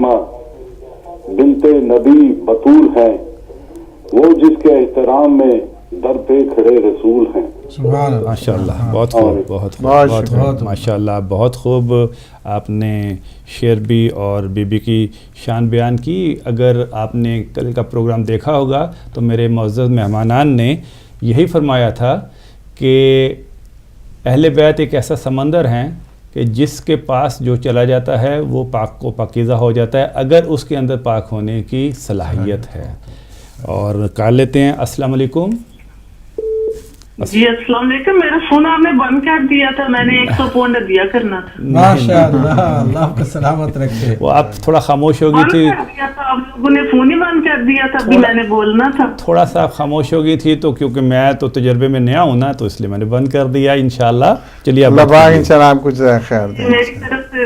بنت نبی بطول ہیں، وہ جس کے احترام میں در پہ کھڑے رسول ہیں۔ سبحان اللہ، ماشاء اللہ، بہت خوب، بہت خوب، ماشاء اللہ، بہت خوب آپ نے شعر بھی اور بی بی کی شان بیان کی۔ اگر آپ نے کل کا پروگرام دیکھا ہوگا تو میرے معزز مہمانان نے یہی فرمایا تھا کہ اہل بیت ایک ایسا سمندر ہیں کہ جس کے پاس جو چلا جاتا ہے وہ پاک و پاکیزہ ہو جاتا ہے اگر اس کے اندر پاک ہونے کی صلاحیت ہے۔ اور کال لیتے ہیں۔ السلام علیکم۔ جی السلام علیکم، میرا فون آپ نے بند کر دیا تھا، میں نے 100 پاؤنڈ دیا کرنا تھا۔ ماشاء اللہ، اللہ آپ کو سلامت رکھے۔ وہ آپ تھوڑا خاموش ہو گئی تھی، آپ لوگوں نے فون ہی بند کر دیا تھا، ابھی میں نے بولنا تھا۔ تھوڑا سا آپ خاموش ہو گئی تھی تو کیونکہ میں تو تجربے میں نیا ہوں نا تو اس لیے میں نے بند کر دیا۔ انشاءاللہ چلیے اب انشاءاللہ آپ کو جزائے خیر دیں۔ میری طرف سے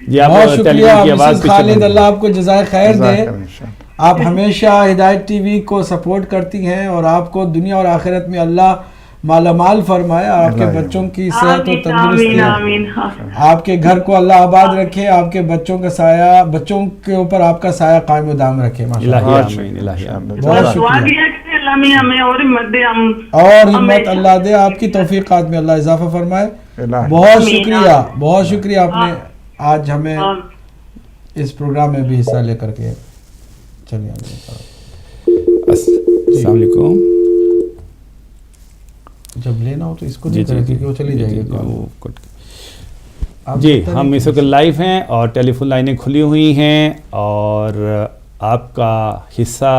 جی آپ بہت شکریہ ٹیلی کی آواز مسز خالد، اللہ آپ کو جزائے خیر دے۔ انشاءاللہ۔ آپ ہمیشہ ہدایت ٹی وی کو سپورٹ کرتی ہیں اور آپ کو دنیا اور آخرت میں اللہ مالا مال فرمائے، آپ کے بچوں کی صحت و تندرستی، آمین۔ آپ کے گھر کو اللہ آباد رکھے، آپ کے بچوں کا سایہ، بچوں کے اوپر آپ کا سایہ قائم و دام رکھے۔ الہی آمین، الہی آمین۔ بہت دعا شکریہ، دیا کہ اللہ میں ہمیں اور ہمت دے، ہم اور ہمت اللہ دے، آپ کی توفیقات میں اللہ اضافہ فرمائے۔ بہت شکریہ، بہت شکریہ، آپ نے آج ہمیں اس پروگرام میں بھی حصہ لے کر کے چلیے۔ السلام علیکم۔ جب لینا ہو تو اس کو نہیں کریں کیونکہ وہ چلی جائے گی۔ جی ہم اس وقت لائیو ہیں اور ٹیلی فون لائنیں کھلی ہوئی ہیں اور آپ کا حصہ۔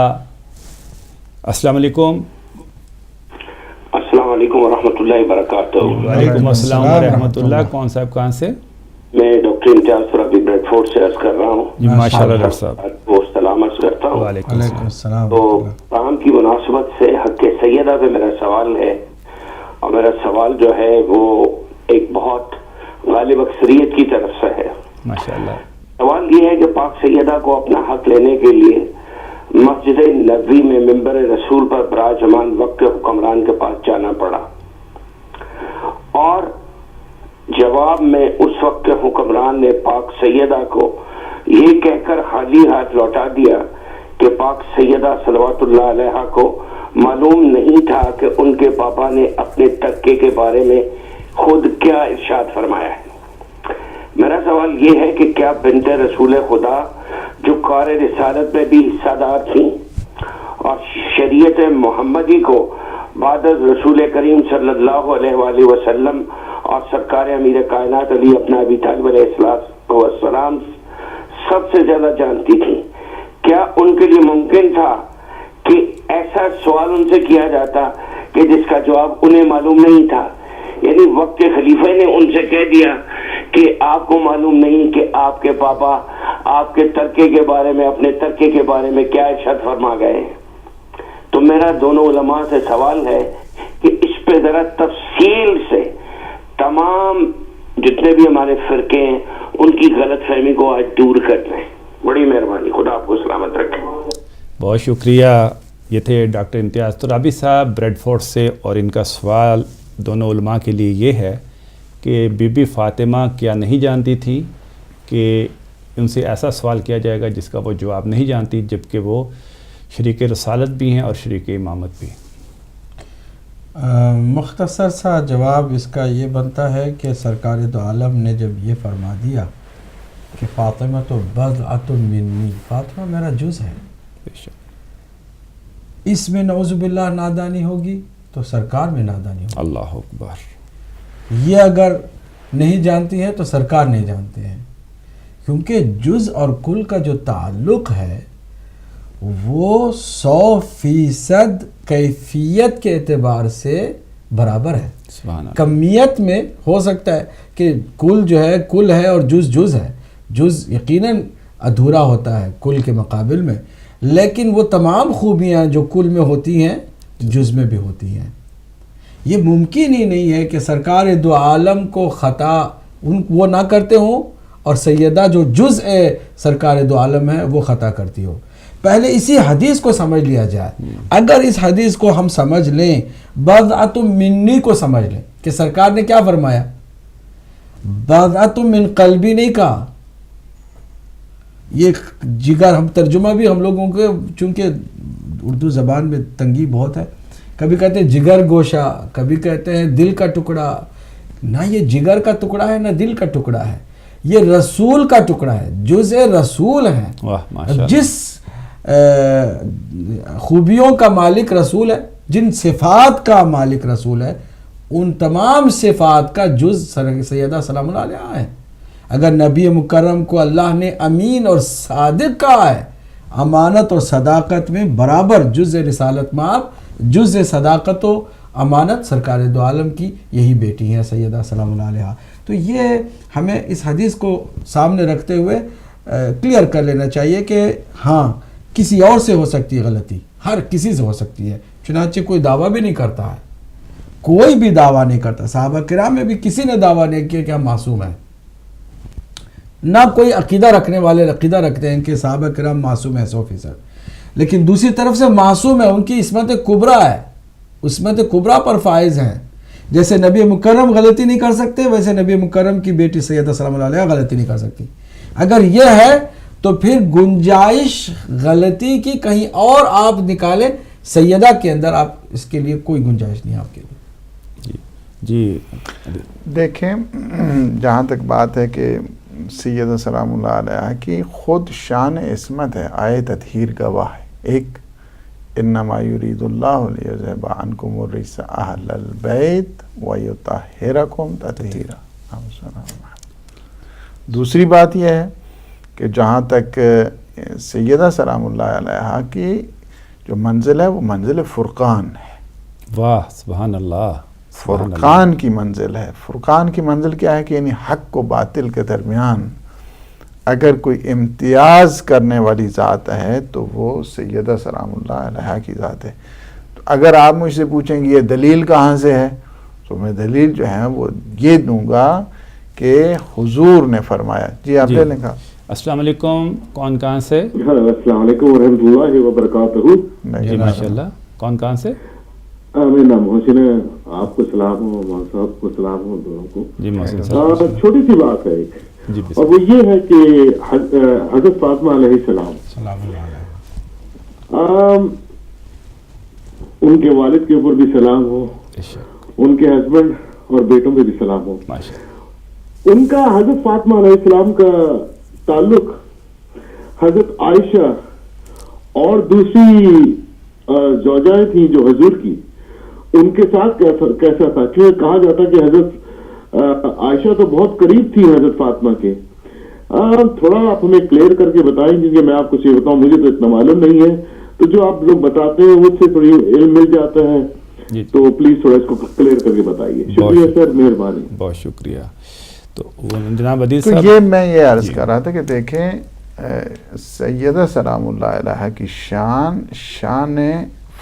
السلام علیکم۔ السلام علیکم ورحمۃ اللہ وبرکاتہ۔ وعلیکم السلام ورحمۃ اللہ۔ کون صاحب کہاں سے؟ میں ڈاکٹر امتیاز ابھی بریڈ فورڈ سے عرض کر رہا ہوں۔ جی ماشاء اللہ ڈاکٹر صاحب، وہ سلام عرض کرتا ہوں۔ وعلیکم السلام۔ تو کام کی مناسبت سے حق سیدہ پہ میرا سوال ہے، اور میرا سوال جو ہے وہ ایک بہت غالب اکثریت کی طرف سے ہے۔ ماشاء اللہ۔ سوال یہ ہے کہ پاک سیدہ کو اپنا حق لینے کے لیے مسجد نبوی میں ممبر رسول پر براجمان وقت کے حکمران کے پاس جانا پڑا، اور جواب میں اس وقت کے حکمران نے پاک سیدہ کو یہ کہہ کر خالی ہاتھ لوٹا دیا کہ پاک سیدہ صلوات اللہ علیہا کو معلوم نہیں تھا کہ ان کے پاپا نے اپنے ترکے کے بارے میں خود کیا ارشاد فرمایا ہے۔ میرا سوال یہ ہے کہ کیا بنت رسول خدا جو کار رسالت میں بھی حصہ دار تھیں اور شریعت محمدی کو بعد از رسول کریم صلی اللہ علیہ وآلہ وسلم اور سرکار امیر کائنات علی ابن ابی طالب علیہ السلام سب سے زیادہ جانتی تھیں، کیا ان کے لیے ممکن تھا کہ ایسا سوال ان سے کیا جاتا کہ جس کا جواب انہیں معلوم نہیں تھا؟ یعنی وقت کے خلیفہ نے ان سے کہہ دیا کہ آپ کو معلوم نہیں کہ آپ کے پاپا آپ کے ترکے کے بارے میں، اپنے ترکے کے بارے میں کیا ارشاد فرما گئے۔ تو میرا دونوں علماء سے سوال ہے کہ اس پہ ذرا تفصیل سے تمام جتنے بھی ہمارے فرقے ہیں ان کی غلط فہمی کو آج دور کر دیں۔ بڑی مہربانی، خدا آپ کو سلامت رکھے۔ بہت شکریہ۔ یہ تھے ڈاکٹر امتیاز ترابی صاحب بریڈ فورڈ سے، اور ان کا سوال دونوں علماء کے لیے یہ ہے کہ بی بی فاطمہ کیا نہیں جانتی تھی کہ ان سے ایسا سوال کیا جائے گا جس کا وہ جواب نہیں جانتی، جبکہ وہ شریک رسالت بھی ہیں اور شریک امامت بھی۔ مختصر سا جواب اس کا یہ بنتا ہے کہ سرکار دو عالم نے جب یہ فرما دیا کہ فاطمہ تو بضعۃ منی، فاطمہ میرا جز ہے، اس میں نعوذ باللہ نادانی ہوگی تو سرکار میں نادانی ہوگی۔ اللہ اکبر۔ یہ اگر نہیں جانتی ہیں تو سرکار نہیں جانتے ہیں، کیونکہ جز اور کل کا جو تعلق ہے وہ 100% کیفیت کے اعتبار سے برابر ہے۔ سبحان اللہ۔ کمیت میں ہو سکتا ہے کہ کل جو ہے کل ہے اور جز جز ہے، جز یقیناً ادھورا ہوتا ہے کل کے مقابل میں، لیکن وہ تمام خوبیاں جو کل میں ہوتی ہیں جز میں بھی ہوتی ہیں۔ یہ ممکن ہی نہیں ہے کہ سرکار دو عالم کو خطا وہ نہ کرتے ہوں اور سیدہ جو جز سرکار دو عالم ہے وہ خطا کرتی ہو۔ پہلے اسی حدیث کو سمجھ لیا جائے۔ اگر اس حدیث کو ہم سمجھ لیں، بضعۃ منی کو سمجھ لیں کہ سرکار نے کیا فرمایا، بضعۃ من قلبی نہیں کہا، یہ جگر، ہم ترجمہ بھی ہم لوگوں کے چونکہ اردو زبان میں تنگی بہت ہے، کبھی کہتے ہیں جگر گوشہ، کبھی کہتے ہیں دل کا ٹکڑا. نہ یہ جگر کا ٹکڑا ہے نہ دل کا ٹکڑا ہے، یہ رسول کا ٹکڑا ہے، جزء رسول ہے. جس خوبیوں کا مالک رسول ہے، جن صفات کا مالک رسول ہے، ان تمام صفات کا جز سیدہ سلام اللہ علیہا ہے. اگر نبی مکرم کو اللہ نے امین اور صادق کہا ہے، امانت اور صداقت میں برابر، جز رسالت میں آپ جز صداقت و امانت سرکار دو عالم کی یہی بیٹی ہیں سیدہ سلام اللہ علیہا. تو یہ ہمیں اس حدیث کو سامنے رکھتے ہوئے کلیئر کر لینا چاہیے کہ ہاں کسی اور سے ہو سکتی ہے غلطی، ہر کسی سے ہو سکتی ہے. چنانچہ کوئی دعویٰ بھی نہیں کرتا ہے، کوئی بھی دعویٰ نہیں کرتا. صحابہ کرام میں بھی کسی نے دعویٰ نہیں کیا کہ ہم معصوم ہیں. نہ کوئی عقیدہ رکھنے والے عقیدہ رکھتے ہیں کہ صحابہ کرام معصوم ہیں 100%. لیکن دوسری طرف سے معصوم ہے، ان کی عصمت کبریٰ ہے، عصمت کبریٰ پر فائز ہیں. جیسے نبی مکرم غلطی نہیں کر سکتے، ویسے نبی مکرم کی بیٹی سیدہ سلام اللہ علیہا غلطی نہیں کر سکتی. اگر یہ ہے تو پھر گنجائش غلطی کی کہیں اور آپ نکالیں، سیدہ کے اندر آپ اس کے لیے کوئی گنجائش نہیں آپ کے لیے. جی دیکھیں، جہاں تک بات ہے کہ سیدہ سلام اللہ علیہا کی خود شان عصمت ہے، آئے تطہیر گواہ ہے. ایک انما یرید اللہ لیذھب عنکم الرجس اہل البیت ویطہرکم تطہیرا. دوسری بات یہ ہے کہ جہاں تک سیدہ سلام اللہ علیہا کی جو منزل ہے وہ منزل فرقان ہے. واہ سبحان اللہ. فرقان کی منزل ہے. فرقان کی منزل کیا ہے کہ یعنی حق و باطل کے درمیان اگر کوئی امتیاز کرنے والی ذات ہے تو وہ سیدہ سلام اللہ علیہا کی ذات ہے. تو اگر آپ مجھ سے پوچھیں گے یہ دلیل کہاں سے ہے، تو میں دلیل جو ہے وہ یہ دوں گا کہ حضور نے فرمایا. جی آپ لے لیں گا. السلام علیکم، کون کہاں سے؟ السلام علیکم ورحمۃ اللہ وبرکاتہ. جی ماشاء اللہ، کون کہاں سے؟ میرا نام محسن ہے. آپ کو سلام ہو، مولانا صاحب کو سلام ہو، دونوں کو. جی محسن صاحب. چھوٹی سی بات ہے ایک، جی اور وہ یہ ہے کہ حضرت فاطمہ علیہ السلام ان کے والد کے اوپر بھی سلام ہو، ان کے ہسبینڈ اور بیٹوں پہ بھی سلام ہو. ان کا حضرت فاطمہ علیہ السلام کا تعلق حضرت عائشہ اور دوسری زوجائیں تھیں جو حضور کی، ان کے ساتھ کیسا تھا؟ کیونکہ کہا جاتا کہ حضرت عائشہ تو بہت قریب تھی حضرت فاطمہ کے. تھوڑا آپ ہمیں کلیئر کر کے بتائیں، کیونکہ میں آپ کو یہ بتاؤں مجھے تو اتنا معلوم نہیں ہے، تو جو آپ لوگ بتاتے ہیں مجھ سے تھوڑی علم مل جاتا ہے، تو پلیز تھوڑا اس کو کلیئر کر کے بتائیے. شکریہ سر، مہربانی. بہت شکریہ. تو جناب عدیل تو صاحب، یہ میں یہ عرض کر رہا تھا کہ دیکھیں سیدہ سلام اللہ علیہا کی شان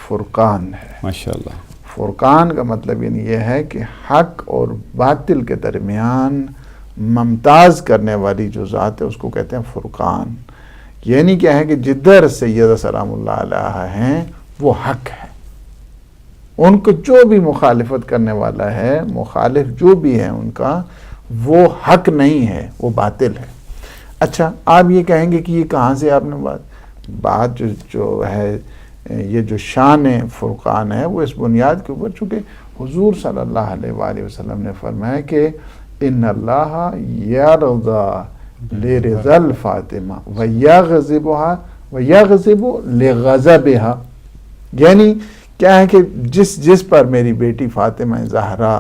فرقان ہے. ماشاءاللہ. فرقان کا مطلب یعنی یہ ہے کہ حق اور باطل کے درمیان ممتاز کرنے والی جو ذات ہے اس کو کہتے ہیں فرقان. یعنی کیا ہے کہ جدھر سیدہ سلام اللہ علیہا ہیں وہ حق ہے، ان کو جو بھی مخالفت کرنے والا ہے، مخالف جو بھی ہے ان کا، وہ حق نہیں ہے، وہ باطل ہے. اچھا، آپ یہ کہیں گے کہ یہ کہاں سے آپ نے بات جو ہے یہ جو شان فرقان ہے وہ اس بنیاد کے اوپر، چونکہ حضور صلی اللہ علیہ وآلہ وسلم نے فرمایا کہ ان اللہ یرضی لرضا الفاطمہ ویغضب لغضبہا. یعنی کیا ہے کہ جس پر میری بیٹی فاطمہ زہرا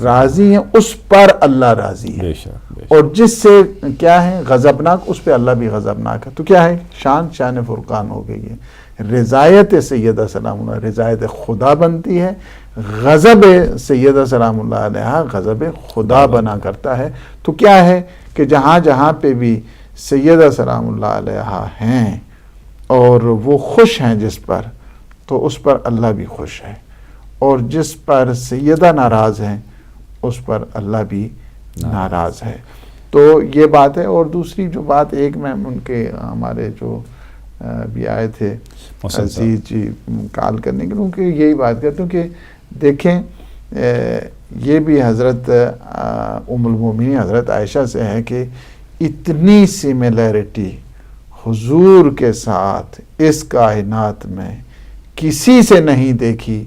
راضی ہیں اس پر اللہ راضی ہے، اور جس سے کیا ہے غضبناک اس پہ اللہ بھی غضبناک ہے. تو کیا ہے شان فرقان ہو گئی ہے. رضایت سیدہ سلام اللہ رضایت خدا بنتی ہے، غضب سیدہ سلام اللہ علیہا غضب خدا بنا کرتا ہے. تو کیا ہے کہ جہاں جہاں پہ بھی سیدہ سلام اللہ علیہا ہیں اور وہ خوش ہیں جس پر، تو اس پر اللہ بھی خوش ہے، اور جس پر سیدہ ناراض ہیں اس پر اللہ بھی ناراض ہے. تو یہ بات ہے. اور دوسری جو بات ایک میں ان کے ہمارے جو بھی آئے تھے عزیز جی کال کرنے کے، کیونکہ یہی بات کرتے ہوں کہ دیکھیں یہ بھی حضرت ام المومنین حضرت عائشہ سے ہے کہ اتنی سملیرٹی حضور کے ساتھ اس کائنات میں کسی سے نہیں دیکھی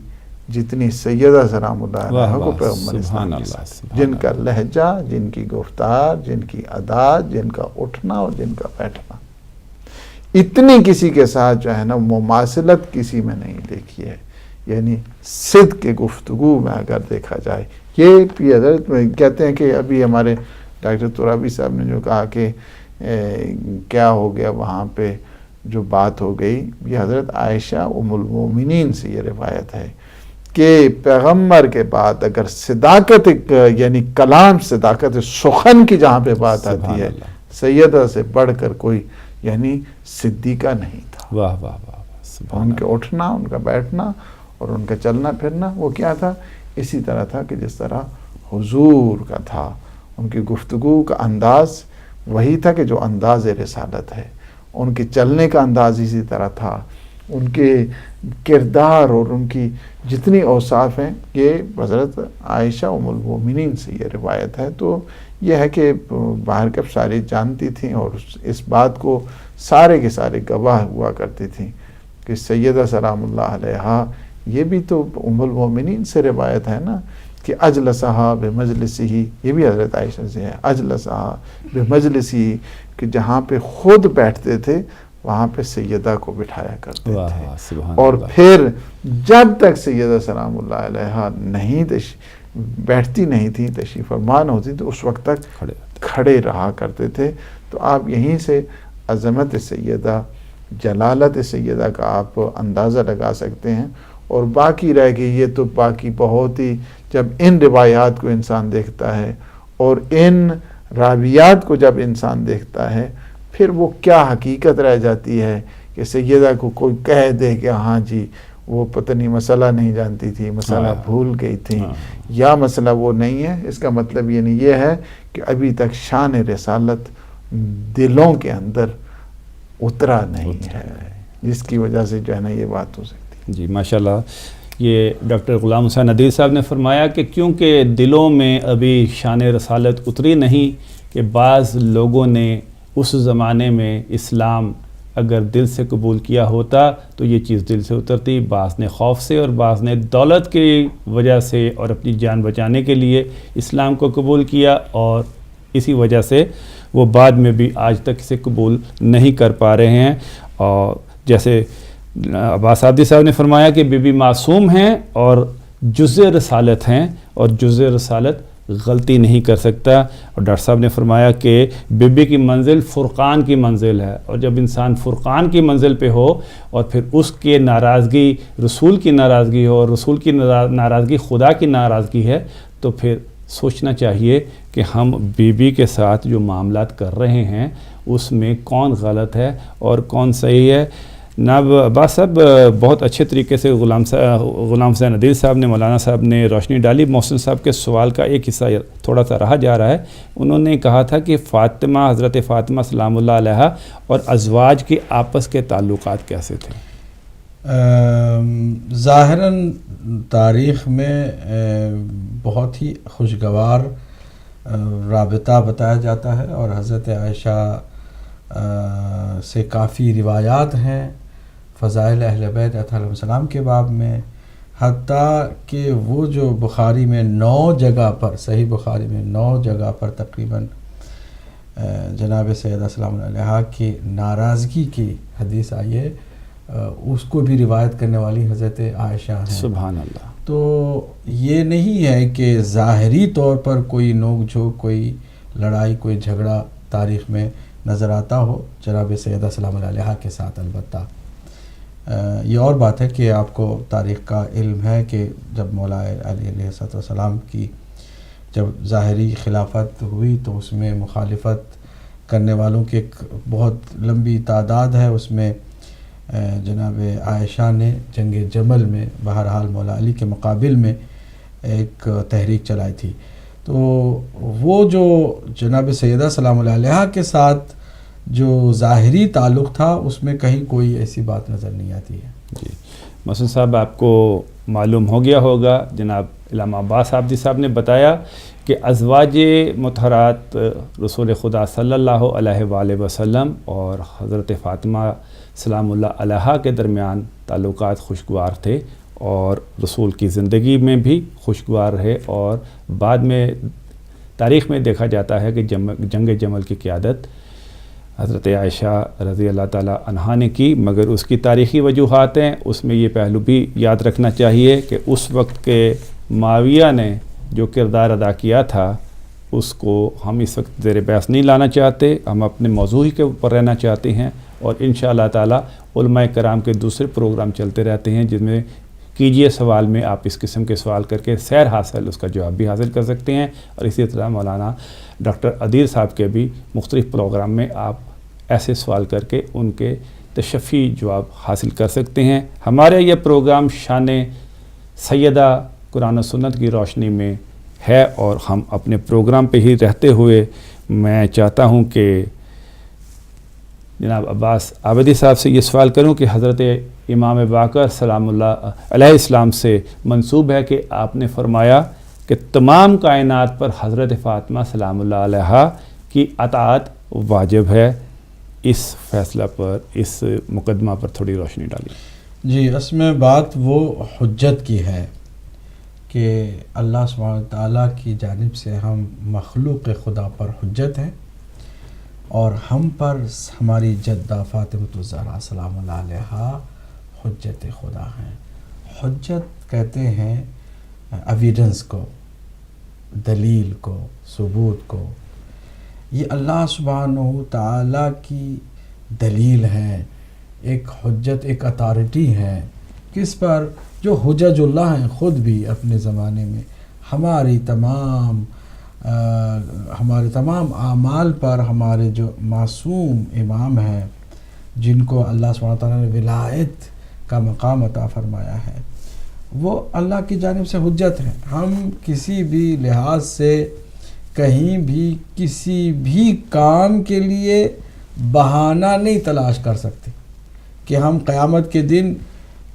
جتنی سیدہ سلام اللہ علیہ کو پیغمبر اسلام کے ساتھ، جن کا لہجہ، جن کی گفتار، جن کی ادا، جن کا اٹھنا اور جن کا بیٹھنا، اتنی کسی کے ساتھ جو ہے نا مماثلت کسی میں نہیں دیکھی ہے. یعنی صدق کے گفتگو میں اگر دیکھا جائے، یہ بھی حضرت میں کہتے ہیں کہ ابھی ہمارے ڈاکٹر ترابی صاحب نے جو کہا کہ کیا ہو گیا وہاں پہ جو بات ہو گئی، یہ حضرت عائشہ ام المومنین سے یہ روایت ہے کہ پیغمبر کے بعد اگر صداقت یعنی کلام، صداقت سخن کی جہاں پہ بات آتی ہے، سیدہ سے بڑھ کر کوئی یعنی صدیقہ نہیں تھا. واہ واہ واہ. ان کے اٹھنا، ان کا بیٹھنا اور ان کا چلنا پھرنا وہ کیا تھا؟ اسی طرح تھا کہ جس طرح حضور کا تھا. ان کی گفتگو کا انداز وہی تھا کہ جو انداز رسالت ہے. ان کے چلنے کا انداز اسی طرح تھا. ان کے کردار اور ان کی جتنی اوصاف ہیں، یہ حضرت عائشہ ام المومنین سے یہ روایت ہے. تو یہ ہے کہ باہر کب ساری جانتی تھیں اور اس بات کو سارے کے سارے گواہ ہوا کرتی تھیں کہ سیدہ سلام اللہ علیہا، یہ بھی تو ام المومنین سے روایت ہے نا کہ اجلسہا بمجلسی، یہ بھی حضرت عائشہ سے ہے، اجلسہا بمجلسی، کہ جہاں پہ خود بیٹھتے تھے وہاں پہ سیدہ کو بٹھایا کرتے تھے. اور پھر جب تک سیدہ سلام اللہ علیہا نہیں بیٹھتی نہیں تھی، تشریف فرمان ہوتی تو اس وقت تک کھڑے رہا کرتے تھے. تو آپ یہیں سے عظمت سیدہ، جلالت سیدہ کا آپ اندازہ لگا سکتے ہیں. اور باقی رہ گئی یہ تو باقی بہت ہی، جب ان روایات کو انسان دیکھتا ہے اور ان راویات کو جب انسان دیکھتا ہے، پھر وہ کیا حقیقت رہ جاتی ہے کہ سیدہ کو کوئی کہہ دے کہ ہاں جی وہ پتہ نہیں مسئلہ نہیں جانتی تھی، مسئلہ بھول گئی تھی، یا مسئلہ وہ نہیں ہے. اس کا مطلب یہ ہے کہ ابھی تک شان رسالت دلوں کے اندر اترا نہیں ہے، جس کی وجہ سے جو ہے نا یہ بات ہو سکتی. جی ماشاءاللہ. یہ ڈاکٹر غلام حسین ندیر صاحب نے فرمایا کہ کیونکہ دلوں میں ابھی شان رسالت اتری نہیں، کہ بعض لوگوں نے اس زمانے میں اسلام اگر دل سے قبول کیا ہوتا تو یہ چیز دل سے اترتی، بعض نے خوف سے اور بعض نے دولت کی وجہ سے اور اپنی جان بچانے کے لیے اسلام کو قبول کیا، اور اسی وجہ سے وہ بعد میں بھی آج تک اسے قبول نہیں کر پا رہے ہیں. اور جیسے عباس عابدی صاحب نے فرمایا کہ بی بی معصوم ہیں اور جزء رسالت ہیں، اور جزء رسالت غلطی نہیں کر سکتا. اور ڈاکٹر صاحب نے فرمایا کہ بی بی کی منزل فرقان کی منزل ہے، اور جب انسان فرقان کی منزل پہ ہو اور پھر اس کے ناراضگی رسول کی ناراضگی ہو اور رسول کی ناراضگی خدا کی ناراضگی ہے، تو پھر سوچنا چاہیے کہ ہم بی بی کے ساتھ جو معاملات کر رہے ہیں اس میں کون غلط ہے اور کون صحیح ہے. جناب عباس صاحب بہت اچھے طریقے سے غلام حسین ندیر صاحب نے، مولانا صاحب نے روشنی ڈالی. محسن صاحب کے سوال کا ایک حصہ تھوڑا سا رہا جا رہا ہے. انہوں نے کہا تھا کہ فاطمہ، حضرت فاطمہ سلام اللہ علیہا اور ازواج کے آپس کے تعلقات کیسے تھے؟ ظاہراً تاریخ میں بہت ہی خوشگوار رابطہ بتایا جاتا ہے، اور حضرت عائشہ سے کافی روایات ہیں فضائل اہل بیت علیہ السلام کے باب میں، حتیٰ کہ وہ جو بخاری میں 9 جگہ پر، صحیح بخاری میں 9 جگہ پر تقریباً جناب سیدہ سلام علیہا کی ناراضگی کی حدیث آئی ہے، اس کو بھی روایت کرنے والی حضرت عائشہ ہیں. سبحان اللہ. تو یہ نہیں ہے کہ ظاہری طور پر کوئی نوک جھوک، کوئی لڑائی، کوئی جھگڑا تاریخ میں نظر آتا ہو جناب سیدہ سلام علیہا کے ساتھ. البتہ یہ اور بات ہے کہ آپ کو تاریخ کا علم ہے کہ جب مولا علی علیہ السلام کی جب ظاہری خلافت ہوئی تو اس میں مخالفت کرنے والوں کی ایک بہت لمبی تعداد ہے. اس میں جناب عائشہ نے جنگ جمل میں بہرحال مولا علی کے مقابل میں ایک تحریک چلائی تھی. تو وہ جو جناب سیدہ سلام علیہا کے ساتھ جو ظاہری تعلق تھا اس میں کہیں کوئی ایسی بات نظر نہیں آتی ہے. جی محسن صاحب، آپ کو معلوم ہو گیا ہوگا، جناب علامہ عباس عابدی صاحب نے بتایا کہ ازواج مطہرات رسول خدا صلی اللہ علیہ وآلہ وسلم اور حضرت فاطمہ سلام اللہ علیہا کے درمیان تعلقات خوشگوار تھے اور رسول کی زندگی میں بھی خوشگوار رہے، اور بعد میں تاریخ میں دیکھا جاتا ہے کہ جنگ جمل کی قیادت حضرت عائشہ رضی اللہ تعالیٰ عنہا نے کی، مگر اس کی تاریخی وجوہات ہیں، اس میں یہ پہلو بھی یاد رکھنا چاہیے کہ اس وقت کے معاویہ نے جو کردار ادا کیا تھا اس کو ہم اس وقت زیر بحث نہیں لانا چاہتے، ہم اپنے موضوع ہی کے اوپر رہنا چاہتے ہیں، اور انشاءاللہ تعالیٰ علماء کرام کے دوسرے پروگرام چلتے رہتے ہیں جس میں کیجئے سوال میں آپ اس قسم کے سوال کر کے سیر حاصل اس کا جواب بھی حاصل کر سکتے ہیں، اور اسی طرح مولانا ڈاکٹر عدیر صاحب کے بھی مختلف پروگرام میں آپ ایسے سوال کر کے ان کے تشفی جواب حاصل کر سکتے ہیں۔ ہمارے یہ پروگرام شان سیدہ قرآن و سنت کی روشنی میں ہے، اور ہم اپنے پروگرام پہ ہی رہتے ہوئے میں چاہتا ہوں کہ جناب عباس عابدی صاحب سے یہ سوال کروں کہ حضرت امام باقر سلام اللہ علیہ السلام سے منسوب ہے کہ آپ نے فرمایا کہ تمام کائنات پر حضرت فاطمہ سلام اللہ علیہا کی اطاعت واجب ہے، اس فیصلہ پر، اس مقدمہ پر تھوڑی روشنی ڈالی۔ جی، اس میں بات وہ حجت کی ہے کہ اللہ سبحانہ تعالیٰ کی جانب سے ہم مخلوق خدا پر حجت ہیں، اور ہم پر ہماری جدہ فاطمہ الزہرا سلام اللہ علیہا حجت خدا ہیں۔ حجت کہتے ہیں ایویڈنس کو، دلیل کو، ثبوت کو۔ یہ اللہ سبحانہ تعالیٰ کی دلیل ہے، ایک حجت، ایک اتھارٹی ہے، کس پر؟ جو حجج اللہ ہیں، خود بھی اپنے زمانے میں ہمارے تمام اعمال پر ہمارے جو معصوم امام ہیں جن کو اللہ سبحانہ تعالیٰ نے ولایت کا مقام عطا فرمایا ہے، وہ اللہ کی جانب سے حجت ہیں۔ ہم کسی بھی لحاظ سے کہیں بھی کسی بھی کام کے لیے بہانہ نہیں تلاش کر سکتے کہ ہم قیامت کے دن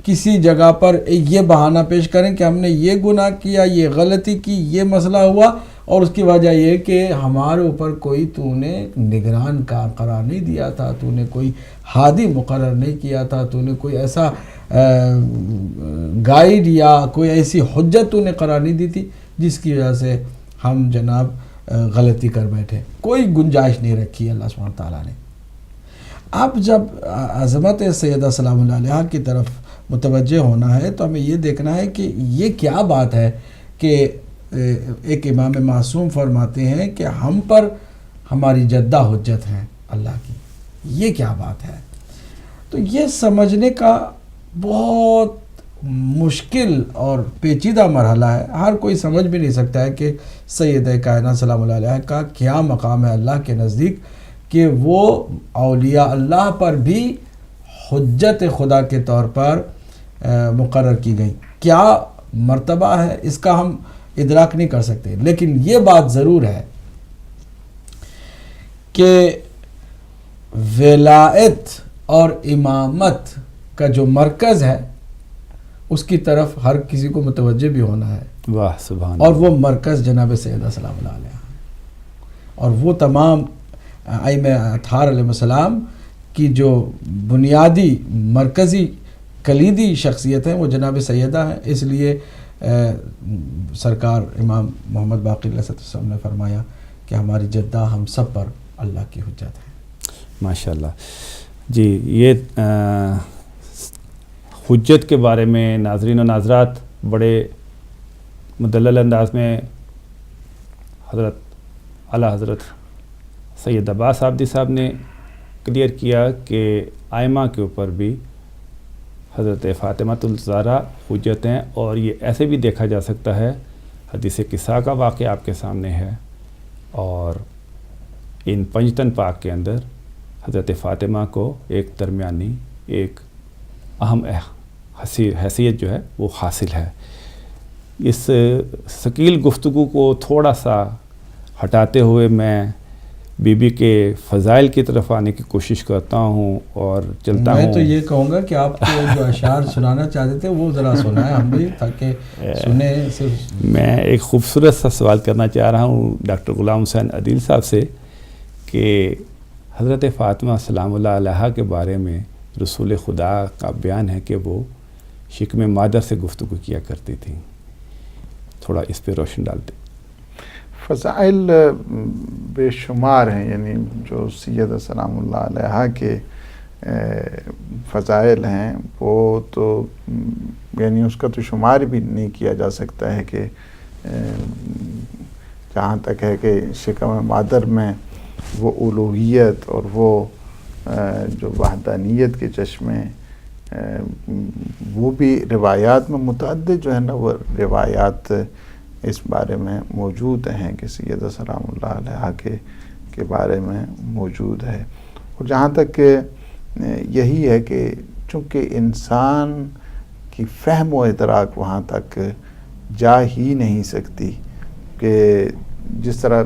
کسی جگہ پر یہ بہانہ پیش کریں کہ ہم نے یہ گناہ کیا، یہ غلطی کی، یہ مسئلہ ہوا، اور اس کی وجہ یہ کہ ہمارے اوپر کوئی تو نے نگران کا قرار نہیں دیا تھا، تو نے کوئی ہادی مقرر نہیں کیا تھا، تو نے کوئی ایسا گائیڈ یا کوئی ایسی حجت تو نے قرار نہیں دی تھی جس کی وجہ سے ہم جناب غلطی کر بیٹھے۔ کوئی گنجائش نہیں رکھی اللہ سبحانہ تعالیٰ نے۔ اب جب عظمت سیدہ سلام اللہ علیہا کی طرف متوجہ ہونا ہے تو ہمیں یہ دیکھنا ہے کہ یہ کیا بات ہے کہ ایک امام معصوم فرماتے ہیں کہ ہم پر ہماری جدہ حجت ہیں اللہ کی، یہ کیا بات ہے؟ تو یہ سمجھنے کا بہت مشکل اور پیچیدہ مرحلہ ہے، ہر کوئی سمجھ بھی نہیں سکتا ہے کہ سیدہ کائنات سلام اللہ علیہ کا کیا مقام ہے اللہ کے نزدیک کہ وہ اولیاء اللہ پر بھی حجت خدا کے طور پر مقرر کی گئی، کیا مرتبہ ہے اس کا ہم ادراک نہیں کر سکتے۔ لیکن یہ بات ضرور ہے کہ ولایت اور امامت کا جو مرکز ہے اس کی طرف ہر کسی کو متوجہ بھی ہونا ہے۔ واہ سبحان اور وہ مرکز جناب سیدہ سلام اللہ علیہ، اور وہ تمام ائمہ اطہار علیہ السلام کی جو بنیادی مرکزی کلیدی شخصیت ہیں وہ جناب سیدہ ہیں۔ اس لیے سرکار امام محمد باقر علیہ السلام نے فرمایا کہ ہماری جدہ ہم سب پر اللہ کی حجت ہے۔ ماشاءاللہ جی، یہ حجت کے بارے میں ناظرین و ناظرات بڑے مدلل انداز میں حضرت اعلیٰ حضرت سید عباس عابدی صاحب نے کلیئر کیا کہ ائمہ کے اوپر بھی حضرت فاطمہ الزہرا حجت ہیں، اور یہ ایسے بھی دیکھا جا سکتا ہے، حدیث قصہ کا واقعہ آپ کے سامنے ہے، اور ان پنجتن پاک کے اندر حضرت فاطمہ کو ایک درمیانی ایک اہم حیثیت جو ہے وہ حاصل ہے۔ اس ثقیل گفتگو کو تھوڑا سا ہٹاتے ہوئے میں بی بی کے فضائل کی طرف آنے کی کوشش کرتا ہوں اور چلتا ہوں. میں تو یہ کہوں گا کہ آپ کو جو اشعار سنانا چاہتے تھے وہ ذرا سنائیں ہم بھی تاکہ سنیں. میں ایک خوبصورت سا سوال کرنا چاہ رہا ہوں ڈاکٹر غلام حسین عدیل صاحب سے کہ حضرت فاطمہ سلام اللہ علیہا کے بارے میں رسول خدا کا بیان ہے کہ وہ شکم مادر سے گفتگو کیا کرتی تھیں. تھوڑا اس پہ روشن ڈالتے. فضائل بے شمار ہیں، یعنی جو سیدہ سلام اللہ علیہا کے فضائل ہیں وہ تو یعنی اس کا تو شمار بھی نہیں کیا جا سکتا ہے کہ جہاں تک ہے کہ شکم مادر میں وہ الوہیت اور وہ جو وحدانیت کے چشمے وہ بھی روایات میں متعدد جو ہے نا وہ روایات اس بارے میں موجود ہیں کہ سیدہ سلام اللہ علیہا کے بارے میں موجود ہے. اور جہاں تک کہ یہی ہے کہ چونکہ انسان کی فہم و ادراک وہاں تک جا ہی نہیں سکتی کہ جس طرح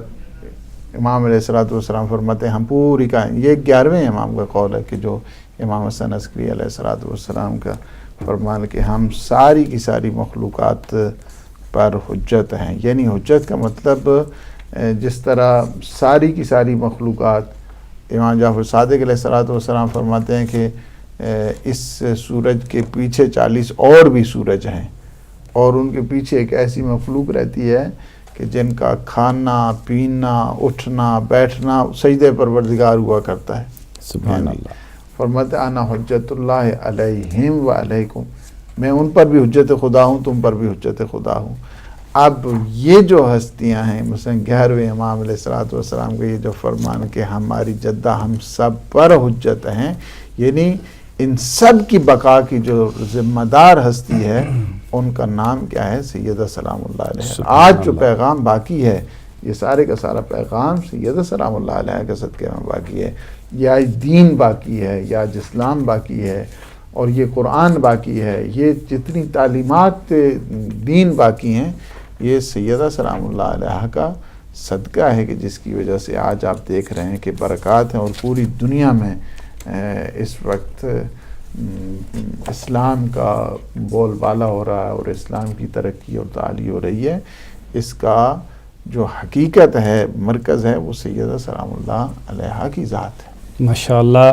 امام علیہ السلام فرماتے ہیں ہم پوری کا یہ 11ویں امام کا قول ہے کہ جو امام حسن عسکری علیہ السلام کا فرمان کہ ہم ساری کی ساری مخلوقات پر حجت ہیں. یعنی حجت کا مطلب جس طرح ساری کی ساری مخلوقات امام جعفر صادق علیہ السلام فرماتے ہیں کہ اس سورج کے پیچھے 40 اور بھی سورج ہیں اور ان کے پیچھے ایک ایسی مخلوق رہتی ہے کہ جن کا کھانا پینا اٹھنا بیٹھنا سجدہ پروردگار ہوا کرتا ہے. سبحان اللہ. فرماتے انا حجت اللہ علیہم و علیکم، میں ان پر بھی حجت خدا ہوں تم پر بھی حجت خدا ہوں. اب یہ جو ہستیاں ہیں مثلا 11ویں امام علیہ السلام کا یہ جو فرمان کہ ہماری جدہ ہم سب پر حجت ہیں، یعنی ان سب کی بقا کی جو ذمہ دار ہستی ہے ان کا نام کیا ہے؟ سیدہ سلام اللہ علیہ. آج جو پیغام باقی ہے یہ سارے کا سارا پیغام سیدہ سلام اللہ علیہ کے صدقے میں باقی ہے. یا دین باقی ہے، یا اسلام باقی ہے، اور یہ قرآن باقی ہے. یہ جتنی تعلیمات دین باقی ہیں یہ سیدہ سلام اللہ علیہ کا صدقہ ہے کہ جس کی وجہ سے آج آپ دیکھ رہے ہیں کہ برکات ہیں اور پوری دنیا میں اس وقت اسلام کا بول بالا ہو رہا ہے اور اسلام کی ترقی اور تعالی ہو رہی ہے. اس کا جو حقیقت ہے مرکز ہے وہ سیدہ سلام اللہ علیہ کی ذات ہے. ماشاءاللہ.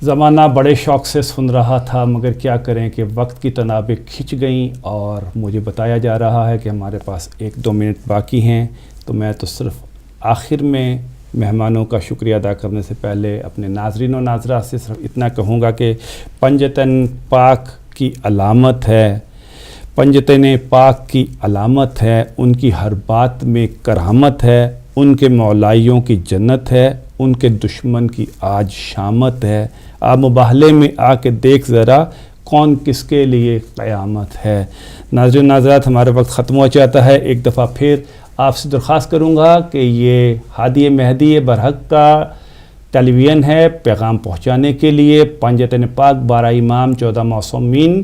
زمانہ بڑے شوق سے سن رہا تھا مگر کیا کریں کہ وقت کی تنابیں کھنچ گئیں اور مجھے بتایا جا رہا ہے کہ ہمارے پاس 1-2 منٹ باقی ہیں. تو میں تو صرف آخر میں مہمانوں کا شکریہ ادا کرنے سے پہلے اپنے ناظرین و ناظرات سے صرف اتنا کہوں گا کہ پنجتن پاک کی علامت ہے، پنجتن پاک کی علامت ہے، ان کی ہر بات میں کرامت ہے، ان کے مولائیوں کی جنت ہے، ان کے دشمن کی آج شامت ہے. آپ مباہلے میں آ کے دیکھ ذرا کون کس کے لیے قیامت ہے. ناظرین ناظرات ہمارا وقت ختم ہو جاتا ہے. ایک دفعہ پھر آپ سے درخواست کروں گا کہ یہ ہادی مہدی برحق کا ٹیلی ویژن ہے پیغام پہنچانے کے لیے پنجتن پاک 12 امام 14 معصومین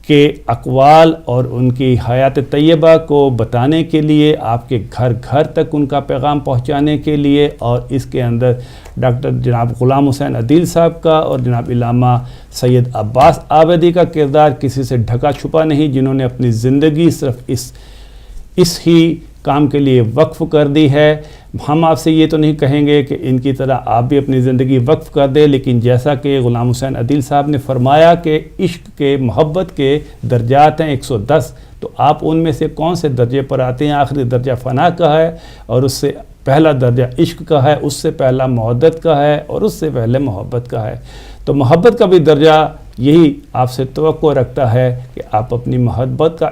کے اقوال اور ان کی حیات طیبہ کو بتانے کے لیے، آپ کے گھر گھر تک ان کا پیغام پہنچانے کے لیے، اور اس کے اندر ڈاکٹر جناب غلام حسین عدیل صاحب کا اور جناب علامہ سید عباس آبدی کا کردار کسی سے ڈھکا چھپا نہیں، جنہوں نے اپنی زندگی صرف اس ہی کام کے لیے وقف کر دی ہے. ہم آپ سے یہ تو نہیں کہیں گے کہ ان کی طرح آپ بھی اپنی زندگی وقف کر دیں، لیکن جیسا کہ غلام حسین عدیل صاحب نے فرمایا کہ عشق کے محبت کے درجات ہیں 110، تو آپ ان میں سے کون سے درجے پر آتے ہیں؟ آخری درجہ فنا کا ہے اور اس سے پہلا درجہ عشق کا ہے، اس سے پہلا مودت کا ہے اور اس سے پہلے محبت کا ہے. تو محبت کا بھی درجہ یہی آپ سے توقع رکھتا ہے کہ آپ اپنی محبت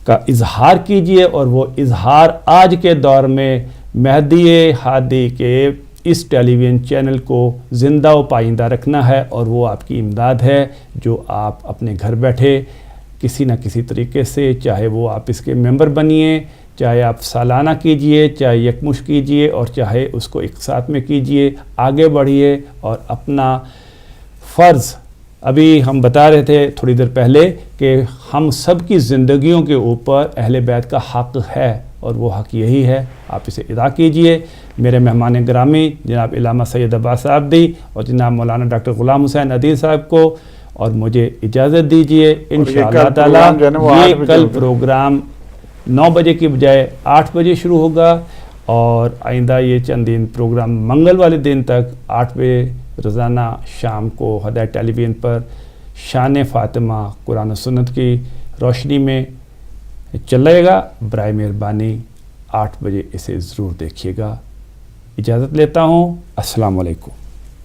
کا اظہار کیجئے، اور وہ اظہار آج کے دور میں مہدی ہادی کے اس ٹیلی ویژن چینل کو زندہ و پائندہ رکھنا ہے، اور وہ آپ کی امداد ہے جو آپ اپنے گھر بیٹھے کسی نہ کسی طریقے سے، چاہے وہ آپ اس کے ممبر بنیے، چاہے آپ سالانہ کیجئے، چاہے یکمشت کیجئے، اور چاہے اس کو ایک ساتھ میں کیجئے، آگے بڑھیے اور اپنا فرض. ابھی ہم بتا رہے تھے تھوڑی دیر پہلے کہ ہم سب کی زندگیوں کے اوپر اہل بیت کا حق ہے، اور وہ حق یہی ہے، آپ اسے ادا کیجئے۔ میرے مہمان گرامی جناب علامہ سید عباس صاحبدی اور جناب مولانا ڈاکٹر غلام حسین عدیل صاحب کو اور مجھے اجازت دیجئے۔ انشاءاللہ تعالیٰ یہ کل پروگرام 9 بجے کی بجائے 8 بجے شروع ہوگا، اور آئندہ یہ چند دن پروگرام منگل والے دن تک 8 بجے روزانہ شام کو ہدایت ٹیلی ویژن پر شان فاطمہ قرآن و سنت کی روشنی میں چلے گا۔ برائے مہربانی 8 بجے اسے ضرور دیکھیے گا۔ اجازت لیتا ہوں، السلام علیکم۔